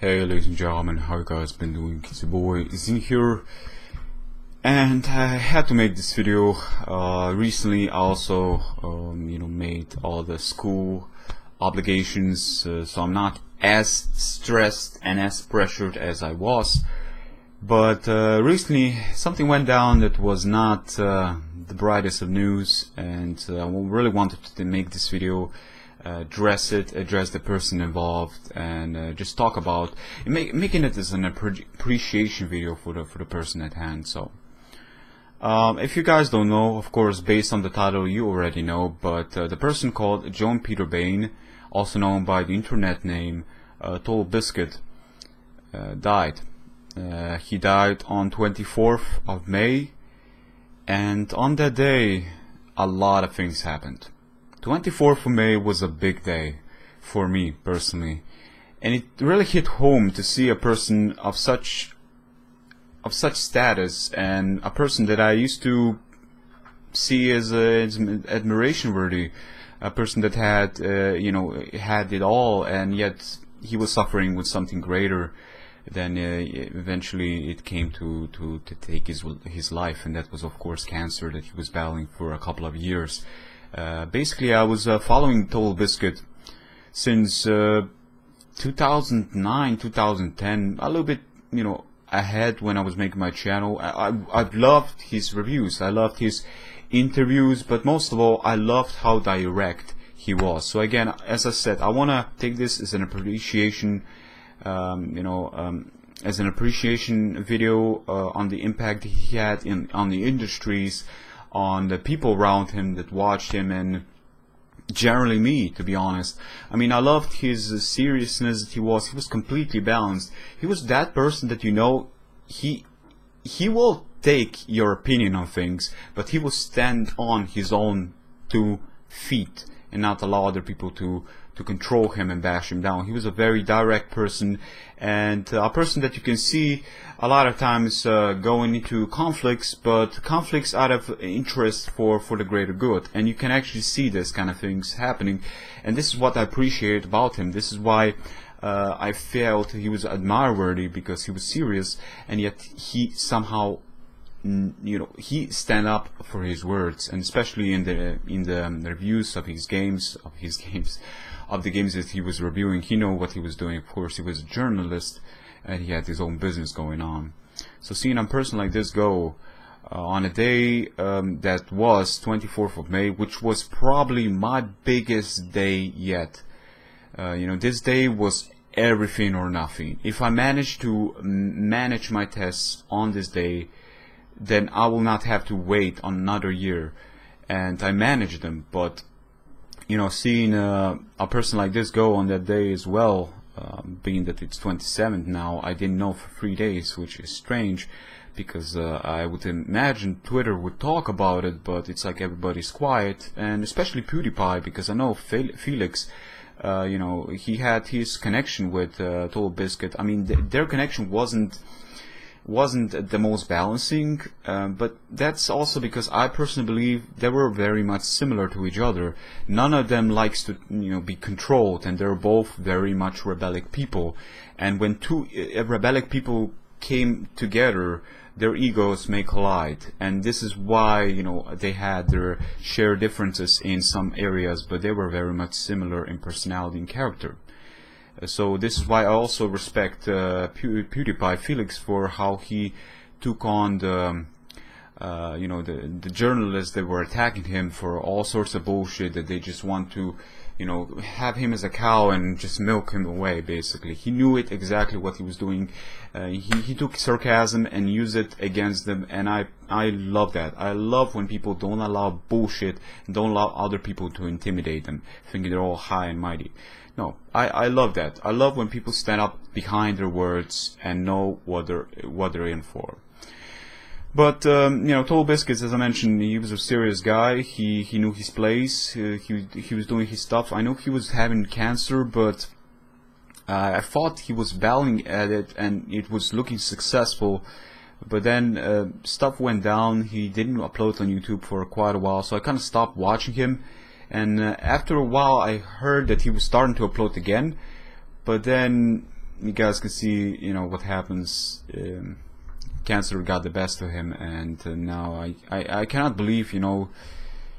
Hey ladies and gentlemen, how you guys been doing? It's your boy Zin here, and I had to make this video. Recently I also made all the school obligations, so I'm not as stressed and as pressured as I was. But recently something went down that was not the brightest of news, and I really wanted to make this video, address the person involved, and just talk about making it as an appreciation video for the person at hand. So if you guys don't know, of course based on the title you already know, but the person called John Peter Bain, also known by the internet name TotalBiscuit, died. He died on 24th of May, and on that day a lot of things happened. 24th of May was a big day for me personally, and it really hit home to see a person of such status, and a person that I used to see as admiration worthy, a person that had had it all, and yet he was suffering with something greater. Then eventually it came to take his life, and that was of course cancer that he was battling for a couple of years. Basically I was following TotalBiscuit since 2009, 2010, a little bit ahead when I was making my channel. I loved his reviews, I loved his interviews, but most of all I loved how direct he was. So again, as I said, I want to take this as an appreciation as an appreciation video on the impact he had on the industries, on the people around him that watched him, and generally me, to be honest. I mean, I loved his seriousness. He was completely balanced. He was that person that he will take your opinion on things, but he will stand on his own 2 feet and not allow other people to control him and bash him down. He was a very direct person, and a person that you can see a lot of times going into conflicts, but conflicts out of interest for the greater good. And you can actually see this kind of things happening, and this is what I appreciate about him. This is why I felt he was admire-worthy, because he was serious, and yet he somehow he stand up for his words, and especially in the reviews of his games, of the games that he was reviewing. He knew what he was doing. Of course, he was a journalist, and he had his own business going on. So seeing a person like this go on a day that was 24th of May, which was probably my biggest day yet. This day was everything or nothing. If I managed to manage my tests on this day, then I will not have to wait another year, and I managed them. But seeing a person like this go on that day as well, being that it's 27th now, I didn't know for 3 days, which is strange, because I would imagine Twitter would talk about it, but it's like everybody's quiet, and especially PewDiePie, because I know Felix, he had his connection with TotalBiscuit. I mean, their connection wasn't the most balancing, but that's also because I personally believe they were very much similar to each other. None of them likes to be controlled, and they're both very much rebellic people, and when two rebellic people came together, their egos may collide, and this is why they had their shared differences in some areas, but they were very much similar in personality and character. So this is why I also respect PewDiePie Felix for how he took on the journalists that were attacking him for all sorts of bullshit, that they just want to have him as a cow and just milk him away. Basically, he knew it exactly what he was doing. He took sarcasm and used it against them, and I love that. I love when people don't allow bullshit and don't allow other people to intimidate them, thinking they're all high and mighty. No, I love that. I love when people stand up behind their words and know what they're in for. But TotalBiscuit, as I mentioned, he was a serious guy. He knew his place. He was doing his stuff. I know he was having cancer, but I thought he was battling at it, and it was looking successful. But then stuff went down. He didn't upload on YouTube for quite a while, so I kind of stopped watching him. And after a while I heard that he was starting to upload again, but then you guys can see, what happens. Cancer got the best of him, and now I cannot believe,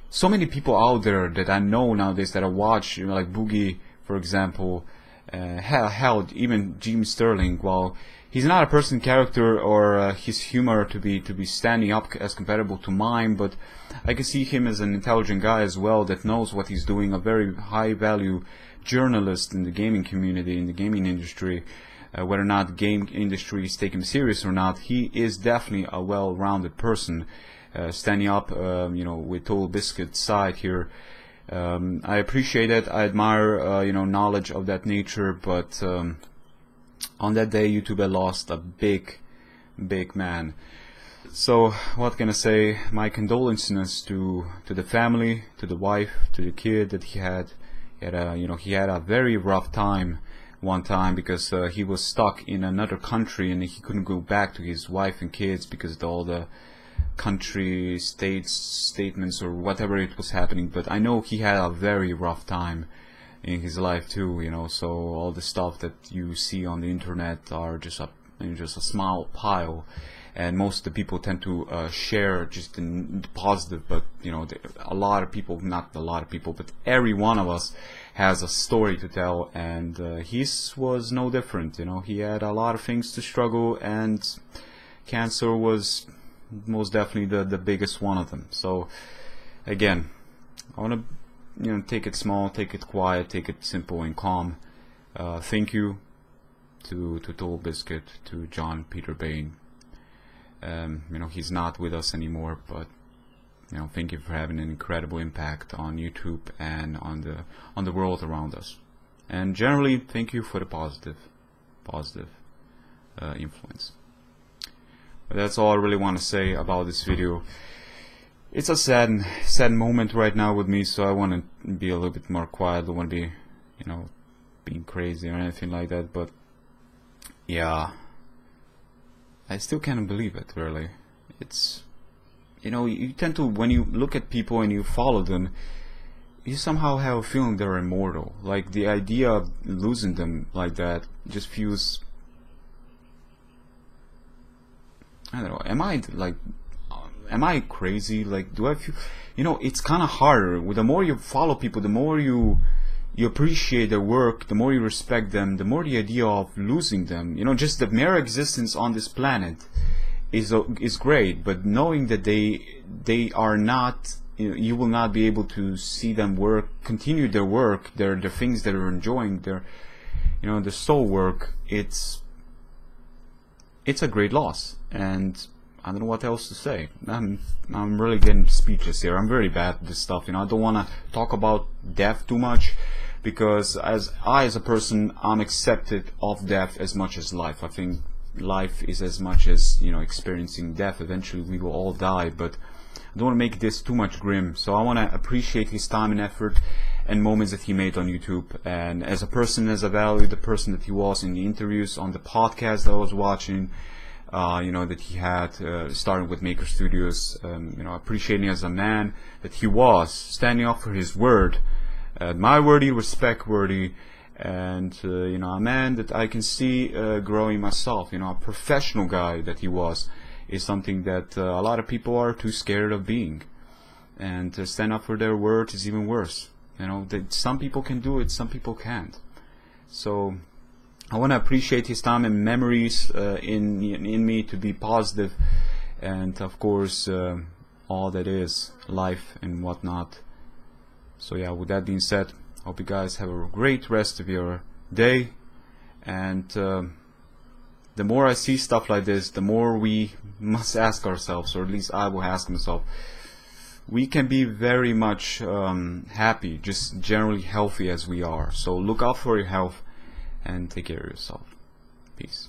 so many people out there that I know nowadays that I watch, like Boogie, for example, hell, even Jim Sterling. While he's not a person character or his humor to be standing up as comparable to mine, but I can see him as an intelligent guy as well that knows what he's doing, a very high value journalist in the gaming community, in the gaming industry. Whether or not the game industry is taking him serious or not, he is definitely a well-rounded person, standing up, with TotalBiscuit side here. I appreciate it. I admire, knowledge of that nature, but on that day, YouTube had lost a big man. So what can I say? My condolences to the family, to the wife, to the kid that he had. He had a very rough time one time because he was stuck in another country and he couldn't go back to his wife and kids because of all the country statements or whatever it was happening. But I know he had a very rough time in his life too, so all the stuff that you see on the internet are just a small pile, and most of the people tend to share just the positive, but a lot of people, not a lot of people, but every one of us has a story to tell, and his was no different. He had a lot of things to struggle, and cancer was most definitely the biggest one of them. So again, I want to take it small, take it quiet, take it simple and calm. Thank you to TotalBiscuit, to John Peter Bain. He's not with us anymore, but thank you for having an incredible impact on YouTube and on the world around us. And generally, thank you for the positive influence. But that's all I really want to say about this video. It's a sad moment right now with me, so I want to be a little bit more quiet. I don't want to be, being crazy or anything like that. But yeah, I still can't believe it, really. It's, you tend to, when you look at people and you follow them, you somehow have a feeling they're immortal. Like, the idea of losing them like that just feels, I don't know, am I crazy? Like, do I feel, it's kind of harder. The more you follow people, the more you appreciate their work, the more you respect them, the more the idea of losing them, just the mere existence on this planet is great, but knowing that they are not, you will not be able to see them continue their work, their things that they're enjoying, their soul work, it's a great loss. And I don't know what else to say. I'm really getting speechless here. I'm very bad at this stuff. I don't want to talk about death too much, because as a person, I'm accepted of death as much as life. I think life is as much as experiencing death. Eventually we will all die, but I don't want to make this too much grim. So I want to appreciate his time and effort and moments that he made on YouTube, and as a person, as I value the person that he was in the interviews, on the podcast that I was watching, that he had, starting with Maker Studios, appreciating as a man that he was, standing up for his word, admire-worthy, respect-worthy, and a man that I can see growing myself. A professional guy that he was, is something that a lot of people are too scared of being. And to stand up for their word is even worse. That some people can do it, some people can't. So I want to appreciate his time and memories in me to be positive, and of course all that is life and whatnot. So yeah, with that being said, hope you guys have a great rest of your day, and the more I see stuff like this, the more we must ask ourselves, or at least I will ask myself, we can be very much happy, just generally healthy as we are. So look out for your health and take care of yourself. Peace.